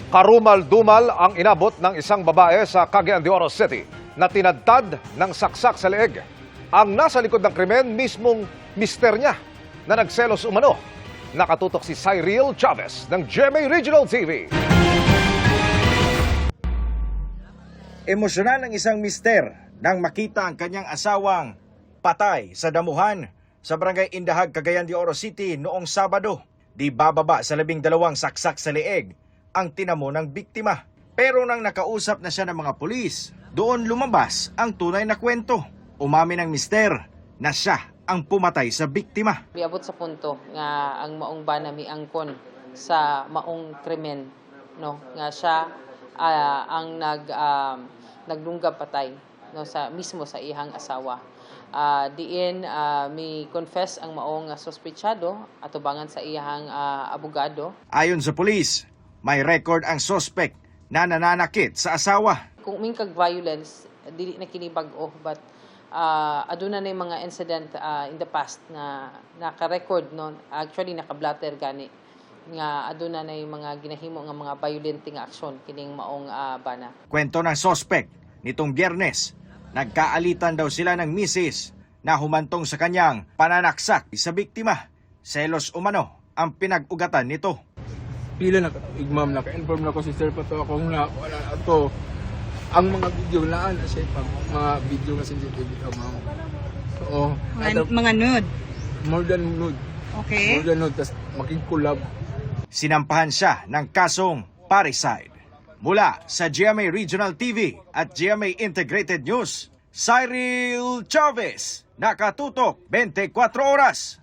Karumal-dumal ang inabot ng isang babae sa Cagayan de Oro City na tinadtad ng saksak sa leeg. Ang nasa likod ng krimen mismong mister niya na nagselos umano. Nakatutok si Cyril Chavez ng GMA Regional TV. Emosyonal ang isang mister nang makita ang kanyang asawang patay sa damuhan sa Barangay Indahag, Cagayan de Oro City noong Sabado. Di bababa sa 12 saksak sa leeg ang tinamo ng biktima. Pero nang nakausap na siya ng mga pulis, doon lumabas ang tunay na kwento. Umamin ng mister na siya ang pumatay sa biktima. Miabot sa punto nga ang maong bana miangkon sa maong krimen, no, nga siya ang naglunggab patay, no, sa mismo sa ihang asawa. Diin mi confess ang maong sospechado atubangan sa iyang abogado. Ayon sa pulis, may record ang suspect na nananakit sa asawa. Kung mingkag violence dili na kini bag-o, but aduna na mga incident in the past na naka-record, no, actually naka-blatter gani nga aduna na mga ginahimo nga mga violent nga aksyon kining maong bana. Kwento ng suspect, nitong Biyernes, nagkaalitan daw sila ng misis na humantong sa kanyang pananaksak sa biktima. Selos umano ang pinag-ugatan nito. Pila na igmam naka-inform na ko si sir pa to akong na wala na to ang mga video na siya mga video nga sensitive ma'am. So mga nude. More than nude. Okay. More than nude, tas makig-collab. Sinampahan siya ng kasong parricide. Mula sa GMA Regional TV at GMA Integrated News, Cyril Chavez, nakatutok 24 oras.